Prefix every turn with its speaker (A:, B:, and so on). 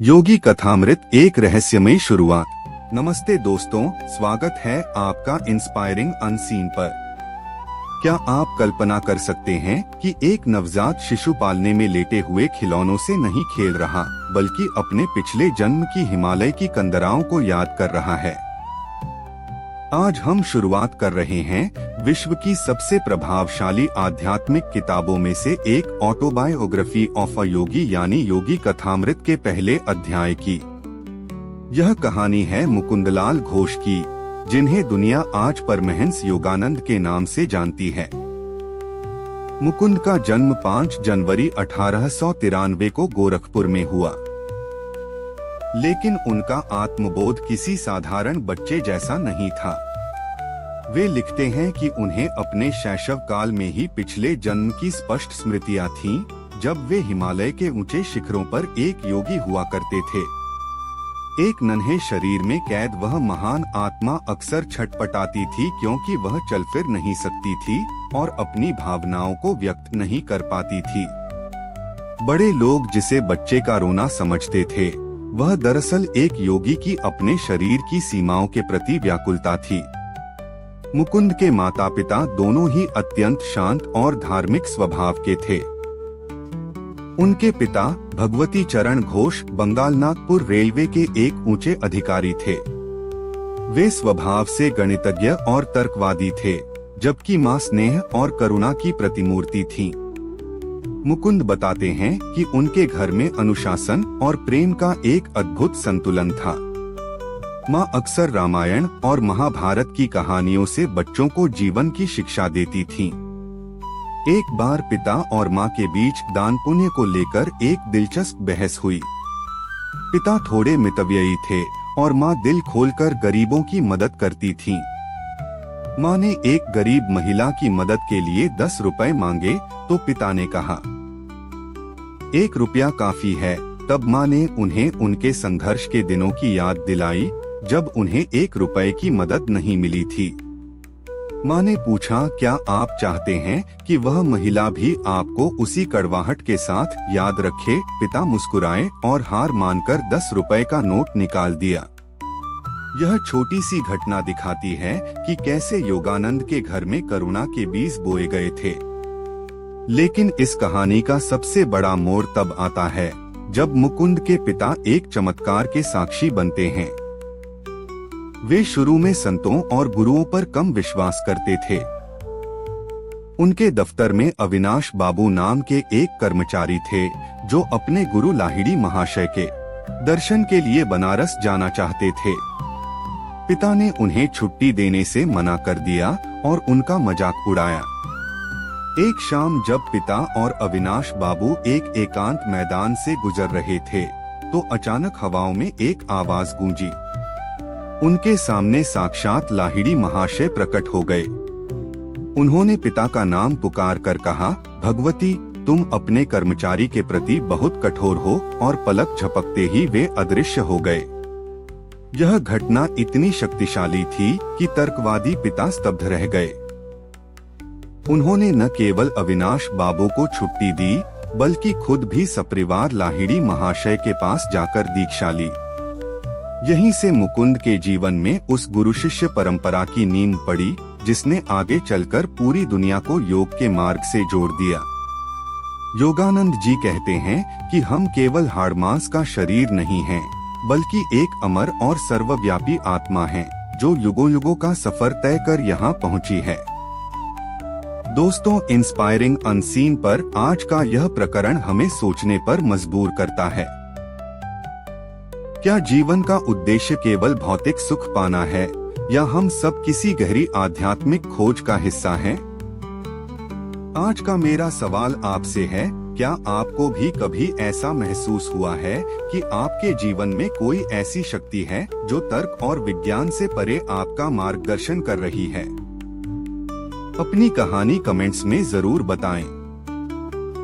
A: योगी कथामृत एक रहस्यमयी शुरुआत। नमस्ते दोस्तों, स्वागत है आपका इंस्पायरिंग अनसीन पर। क्या आप कल्पना कर सकते हैं कि एक नवजात शिशु पालने में लेटे हुए खिलौनों से नहीं खेल रहा, बल्कि अपने पिछले जन्म की हिमालय की कंदराओं को याद कर रहा है। आज हम शुरुआत कर रहे हैं विश्व की सबसे प्रभावशाली आध्यात्मिक किताबों में से एक ऑटोबायोग्राफी ऑफ अ योगी यानी योगी कथामृत के पहले अध्याय की। यह कहानी है मुकुंदलाल घोष की, जिन्हें दुनिया आज परमहंस योगानंद के नाम से जानती है। मुकुंद का जन्म 5 जनवरी 1893 को गोरखपुर में हुआ, लेकिन उनका आत्मबोध किसी साधारण बच्चे जैसा नहीं था। वे लिखते हैं कि उन्हें अपने शैशव काल में ही पिछले जन्म की स्पष्ट स्मृतियां थीं, जब वे हिमालय के ऊंचे शिखरों पर एक योगी हुआ करते थे। एक नन्हे शरीर में कैद वह महान आत्मा अक्सर छटपटाती थी, क्योंकि वह चल फिर नहीं सकती थी और अपनी भावनाओं को व्यक्त नहीं कर पाती थी। बड़े लोग जिसे बच्चे का रोना समझते थे, वह दरअसल एक योगी की अपने शरीर की सीमाओं के प्रति व्याकुलता थी। मुकुंद के माता पिता दोनों ही अत्यंत शांत और धार्मिक स्वभाव के थे। उनके पिता भगवती चरण घोष बंगाल नागपुर रेलवे के एक ऊंचे अधिकारी थे। वे स्वभाव से गणितज्ञ और तर्कवादी थे, जबकि मां स्नेह और करुणा की प्रतिमूर्ति थी। मुकुंद बताते हैं कि उनके घर में अनुशासन और प्रेम का एक अद्भुत संतुलन था। मां अक्सर रामायण और महाभारत की कहानियों से बच्चों को जीवन की शिक्षा देती थीं। एक बार पिता और मां के बीच दान पुण्य को लेकर एक दिलचस्प बहस हुई। पिता थोड़े मितव्ययी थे और मां दिल खोलकर गरीबों की मदद करती थीं। मां ने एक गरीब महिला की मदद के लिए 10 रुपए मांगे तो पिता ने कहा 1 रुपया काफी है। तब मां ने उन्हें उनके संघर्ष के दिनों की याद दिलाई, जब उन्हें 1 रुपए की मदद नहीं मिली थी। मां ने पूछा, क्या आप चाहते हैं कि वह महिला भी आपको उसी कड़वाहट के साथ याद रखे? पिता मुस्कुराए और हार मानकर 10 रुपए का नोट निकाल दिया। यह छोटी सी घटना दिखाती है कि कैसे योगानंद के घर में करुणा के बीज बोए गए थे। लेकिन इस कहानी का सबसे बड़ा मोड़ तब आता है जब मुकुंद के पिता एक चमत्कार के साक्षी बनते हैं। वे शुरू में संतों और गुरुओं पर कम विश्वास करते थे। उनके दफ्तर में अविनाश बाबू नाम के एक कर्मचारी थे, जो अपने गुरु लाहिड़ी महाशय के दर्शन के लिए बनारस जाना चाहते थे। पिता ने उन्हें छुट्टी देने से मना कर दिया और उनका मजाक उड़ाया। एक शाम जब पिता और अविनाश बाबू एक एकांत मैदान से गुजर रहे थे, तो अचानक हवाओं में एक आवाज गूंजी। उनके सामने साक्षात लाहिड़ी महाशय प्रकट हो गए। उन्होंने पिता का नाम पुकार कर कहा, भगवती, तुम अपने कर्मचारी के प्रति बहुत कठोर हो, और पलक झपकते ही वे अदृश्य हो गए। यह घटना इतनी शक्तिशाली थी कि तर्कवादी पिता स्तब्ध रह गए। उन्होंने न केवल अविनाश बाबू को छुट्टी दी, बल्कि खुद भी सपरिवार लाहिड़ी महाशय के पास जाकर दीक्षा ली। यहीं से मुकुंद के जीवन में उस गुरु शिष्य परंपरा की नींव पड़ी, जिसने आगे चलकर पूरी दुनिया को योग के मार्ग से जोड़ दिया। योगानंद जी कहते हैं कि हम केवल हाड़ मांस का शरीर नहीं हैं, बल्कि एक अमर और सर्वव्यापी आत्मा है, जो युगों युगों का सफर तय कर यहाँ पहुँची है। दोस्तों, इंस्पायरिंग अनसीन पर आज का यह प्रकरण हमें सोचने पर मजबूर करता है। क्या जीवन का उद्देश्य केवल भौतिक सुख पाना है, या हम सब किसी गहरी आध्यात्मिक खोज का हिस्सा हैं? आज का मेरा सवाल आपसे है, क्या आपको भी कभी ऐसा महसूस हुआ है कि आपके जीवन में कोई ऐसी शक्ति है जो तर्क और विज्ञान से परे आपका मार्गदर्शन कर रही है? अपनी कहानी कमेंट्स में जरूर बताएं।